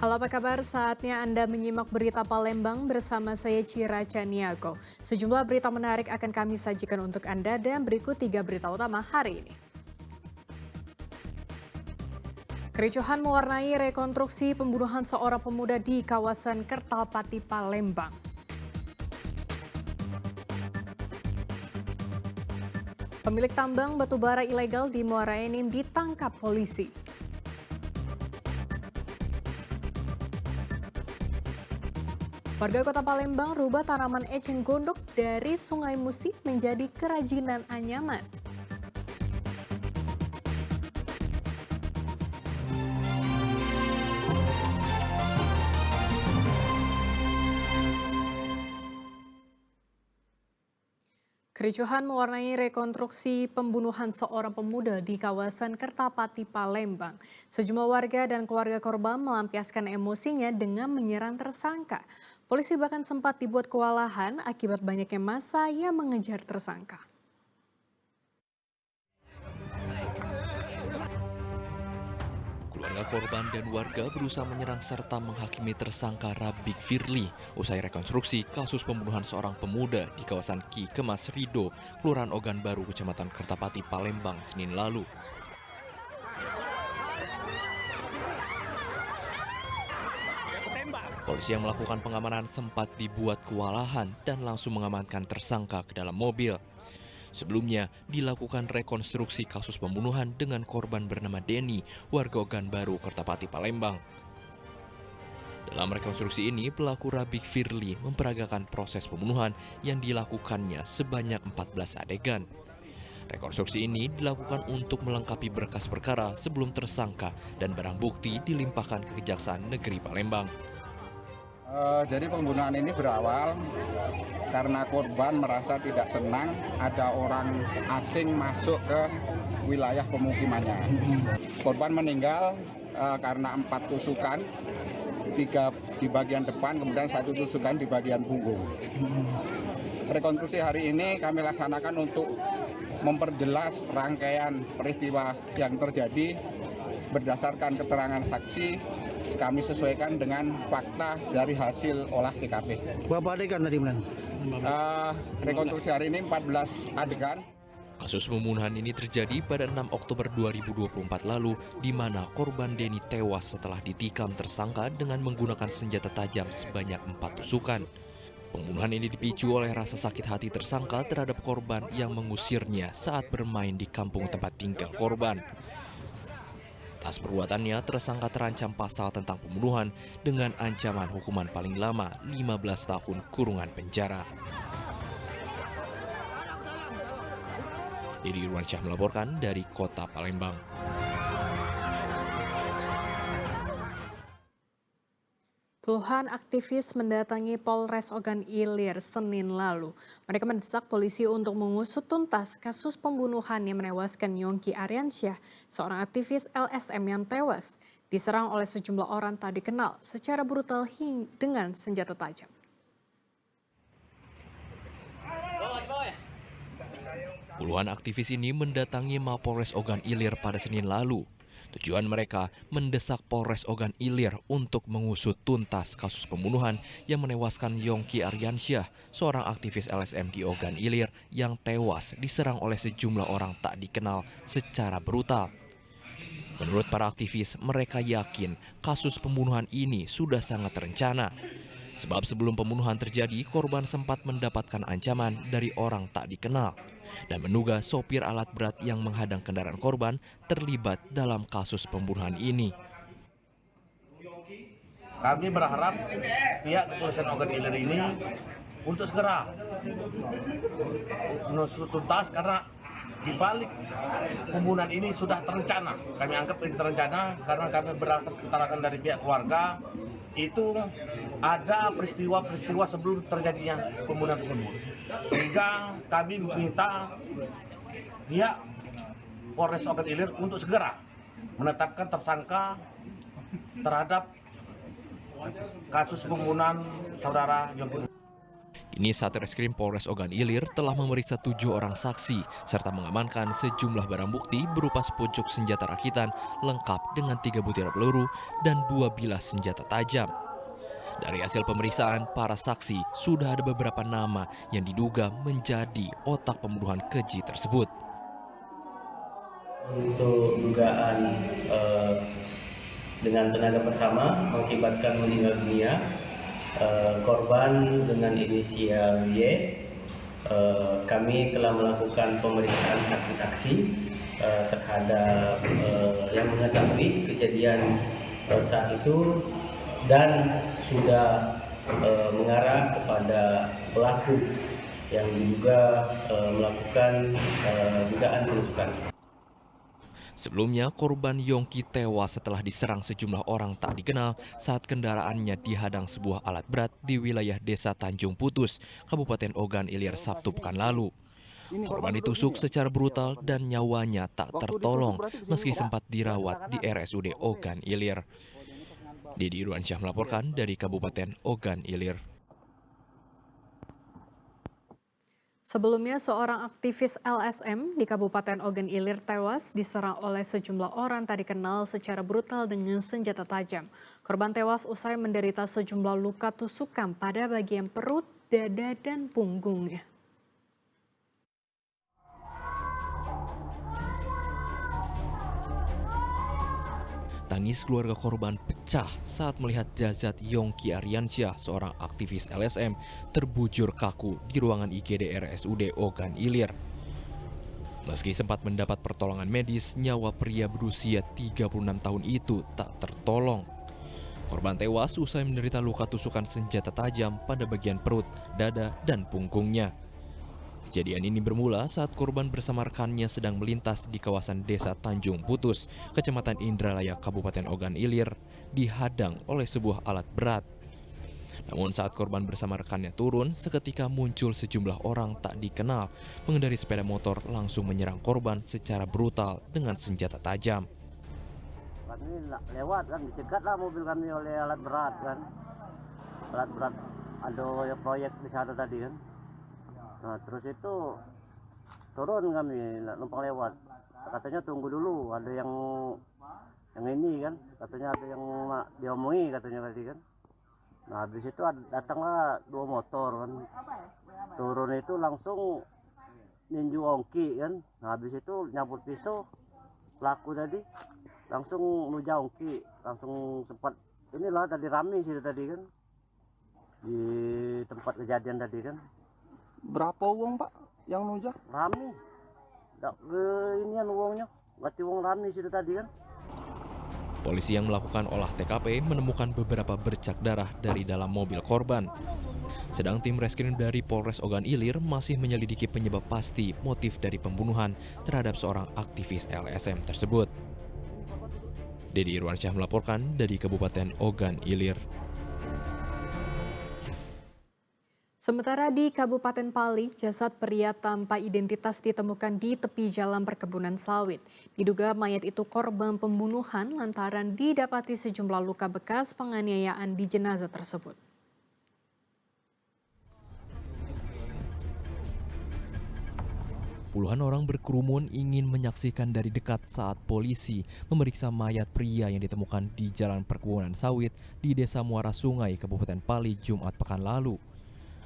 Halo, apa kabar? Saatnya Anda menyimak berita Palembang bersama saya Cira Caniago. Sejumlah berita menarik akan kami sajikan untuk Anda dan berikut 3 berita utama hari ini. Kericuhan mewarnai rekonstruksi pembunuhan seorang pemuda di kawasan Kertapati, Palembang. Pemilik tambang batubara ilegal di Muara Enim ditangkap polisi. Warga Kota Palembang rubah tanaman eceng gondok dari Sungai Musi menjadi kerajinan anyaman. Kericuhan mewarnai rekonstruksi pembunuhan seorang pemuda di kawasan Kertapati, Palembang. Sejumlah warga dan keluarga korban melampiaskan emosinya dengan menyerang tersangka. Polisi bahkan sempat dibuat kewalahan akibat banyaknya massa yang mengejar tersangka. Keluarga korban dan warga berusaha menyerang serta menghakimi tersangka Rabik Firly usai rekonstruksi kasus pembunuhan seorang pemuda di kawasan Ki Kemas Rido, Kelurahan Ogan Baru, Kecamatan Kertapati, Palembang, Senin lalu. Polisi yang melakukan pengamanan sempat dibuat kewalahan dan langsung mengamankan tersangka ke dalam mobil. Sebelumnya, dilakukan rekonstruksi kasus pembunuhan dengan korban bernama Denny, warga Ogan Baru, Kertapati, Palembang. Dalam rekonstruksi ini, pelaku Rabik Firly memperagakan proses pembunuhan yang dilakukannya sebanyak 14 adegan. Rekonstruksi ini dilakukan untuk melengkapi berkas perkara sebelum tersangka dan barang bukti dilimpahkan ke Kejaksaan Negeri Palembang. Jadi pembunuhan ini berawal karena korban merasa tidak senang ada orang asing masuk ke wilayah pemukimannya. Korban meninggal karena 4 tusukan, 3 di bagian depan, kemudian 1 tusukan di bagian punggung. Rekonstruksi hari ini kami laksanakan untuk memperjelas rangkaian peristiwa yang terjadi berdasarkan keterangan saksi. Kami sesuaikan dengan fakta dari hasil olah TKP. Berapa adegan tadi, Blan? Rekonstruksi hari ini 14 adegan. Kasus pembunuhan ini terjadi pada 6 Oktober 2024 lalu, di mana korban Denny tewas setelah ditikam tersangka dengan menggunakan senjata tajam sebanyak 4 tusukan. Pembunuhan ini dipicu oleh rasa sakit hati tersangka terhadap korban yang mengusirnya saat bermain di kampung tempat tinggal korban. Atas perbuatannya, tersangka terancam pasal tentang pembunuhan dengan ancaman hukuman paling lama 15 tahun kurungan penjara. Dedi Irwansyah melaporkan dari Kota Palembang. Puluhan aktivis mendatangi Polres Ogan Ilir Senin lalu. Mereka mendesak polisi untuk mengusut tuntas kasus pembunuhan yang menewaskan Yongki Aryansyah, seorang aktivis LSM yang tewas, diserang oleh sejumlah orang tak dikenal secara brutal dengan senjata tajam. Puluhan aktivis ini mendatangi Mapolres Ogan Ilir pada Senin lalu. Tujuan mereka mendesak Polres Ogan Ilir untuk mengusut tuntas kasus pembunuhan yang menewaskan Yongki Aryansyah, seorang aktivis LSM di Ogan Ilir yang tewas diserang oleh sejumlah orang tak dikenal secara brutal. Menurut para aktivis, mereka yakin kasus pembunuhan ini sudah sangat terencana. Sebab sebelum pembunuhan terjadi, korban sempat mendapatkan ancaman dari orang tak dikenal dan menduga sopir alat berat yang menghadang kendaraan korban terlibat dalam kasus pembunuhan ini. Kami berharap pihak kepolisian Ogan Ilir ini untuk segera mengusut tuntas karena di balik pembunuhan ini sudah terencana. Kami anggap ini terencana karena kami berdasar keterangan dari pihak keluarga itu ada peristiwa-peristiwa sebelum terjadinya pembunuhan tersebut. Sehingga kami meminta pihak Polres Ogan Ilir untuk segera menetapkan tersangka terhadap kasus pembunuhan saudara Yongki. Kini Satreskrim Polres Ogan Ilir telah memeriksa 7 orang saksi serta mengamankan sejumlah barang bukti berupa sepucuk senjata rakitan lengkap dengan 3 butir peluru dan 2 bilah senjata tajam. Dari hasil pemeriksaan, para saksi sudah ada beberapa nama yang diduga menjadi otak pembunuhan keji tersebut. Untuk dugaan dengan tenaga bersama mengakibatkan meninggal dunia korban dengan inisial Y, kami telah melakukan pemeriksaan saksi-saksi terhadap yang mengetahui kejadian saat itu dan sudah mengarah kepada pelaku yang diduga melakukan dugaan penusukan. Sebelumnya, korban Yongki tewas setelah diserang sejumlah orang tak dikenal saat kendaraannya dihadang sebuah alat berat di wilayah Desa Tanjung Putus, Kabupaten Ogan Ilir Sabtu pekan lalu. Korban ditusuk secara brutal dan nyawanya tak tertolong meski sempat dirawat di RSUD Ogan Ilir. Didi Irwansyah melaporkan dari Kabupaten Ogan Ilir. Sebelumnya, seorang aktivis LSM di Kabupaten Ogan Ilir tewas diserang oleh sejumlah orang tak dikenal secara brutal dengan senjata tajam. Korban tewas usai menderita sejumlah luka tusukan pada bagian perut, dada, dan punggungnya. Tangis keluarga korban pecah saat melihat jasad Yongki Ariansyah, seorang aktivis LSM, terbujur kaku di ruangan IGD RSUD Ogan Ilir. Meski sempat mendapat pertolongan medis, nyawa pria berusia 36 tahun itu tak tertolong. Korban tewas usai menderita luka tusukan senjata tajam pada bagian perut, dada, dan punggungnya. Kejadian ini bermula saat korban bersama rekannya sedang melintas di kawasan Desa Tanjung Putus, Kecamatan Indralaya, Kabupaten Ogan Ilir, dihadang oleh sebuah alat berat. Namun saat korban bersama rekannya turun, seketika muncul sejumlah orang tak dikenal mengendarai sepeda motor langsung menyerang korban secara brutal dengan senjata tajam. Kami lewat kan, dicegat lah mobil kami oleh alat berat kan. Alat berat, ada proyek di sana tadi kan. Nah terus itu turun kami, numpang lewat. Katanya tunggu dulu, ada yang ini kan. Katanya ada yang diomongi katanya tadi kan. Nah habis itu datanglah 2 motor kan. Turun itu langsung ninju ongki kan. Nah habis itu nyabut pisau pelaku tadi. Langsung menuja ongki, langsung sempat inilah tadi rame sih tadi kan. Di tempat kejadian tadi kan. Berapa uang Pak yang nujah? Rame. Tak ke inian uangnya. Berarti uang rame situ tadi kan. Polisi yang melakukan olah TKP menemukan beberapa bercak darah dari dalam mobil korban. Sedang tim reskrim dari Polres Ogan Ilir masih menyelidiki penyebab pasti motif dari pembunuhan terhadap seorang aktivis LSM tersebut. Didi Irwansyah melaporkan dari Kabupaten Ogan Ilir. Sementara di Kabupaten Pali, jasad pria tanpa identitas ditemukan di tepi jalan perkebunan sawit. Diduga mayat itu korban pembunuhan lantaran didapati sejumlah luka bekas penganiayaan di jenazah tersebut. Puluhan orang berkerumun ingin menyaksikan dari dekat saat polisi memeriksa mayat pria yang ditemukan di jalan perkebunan sawit di Desa Muara Sungai, Kabupaten Pali, Jumat pekan lalu.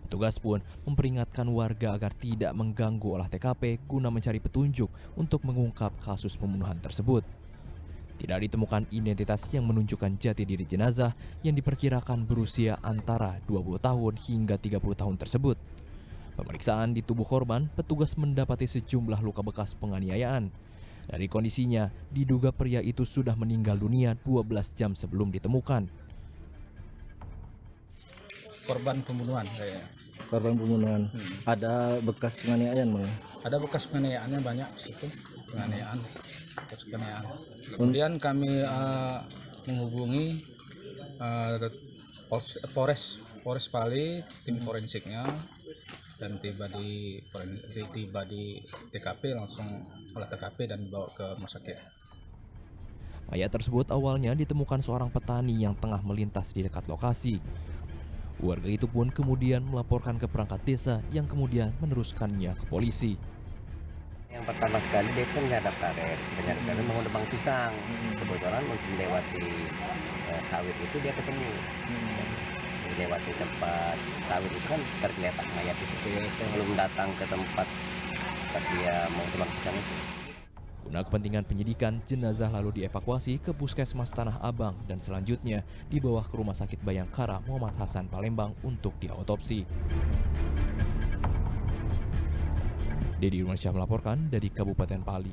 Petugas pun memperingatkan warga agar tidak mengganggu olah TKP guna mencari petunjuk untuk mengungkap kasus pembunuhan tersebut. Tidak ditemukan identitas yang menunjukkan jati diri jenazah yang diperkirakan berusia antara 20 tahun hingga 30 tahun tersebut. Pemeriksaan di tubuh korban, petugas mendapati sejumlah luka bekas penganiayaan. Dari kondisinya, diduga pria itu sudah meninggal dunia 12 jam sebelum ditemukan. Korban pembunuhan kayaknya. Korban pembunuhan. Ada bekas penganiayaan Bang? Ada bekas penganiayaannya banyak situ, penganiayaan, bekas penganiayaan. Kemudian kami menghubungi Polres Pali, tim forensiknya, dan tiba di TKP, langsung olah TKP dan dibawa ke rumah sakit. Mayat tersebut awalnya ditemukan seorang petani yang tengah melintas di dekat lokasi. Warga itu pun kemudian melaporkan ke perangkat desa yang kemudian meneruskannya ke polisi. Yang pertama sekali dia kan nggak ada karet, banyak karet mau nebang pisang. Kebetulan untuk melewati sawit itu dia ketemu. Melewati tempat sawit itu kan tergeletak mayat itu. Belum datang ke tempat dia mau nebang pisang itu. Guna kepentingan penyidikan, jenazah lalu dievakuasi ke Puskesmas Tanah Abang dan selanjutnya dibawa ke Rumah Sakit Bayangkara Muhammad Hasan Palembang untuk diautopsi. Dedi Irwansyah melaporkan dari Kabupaten Pali.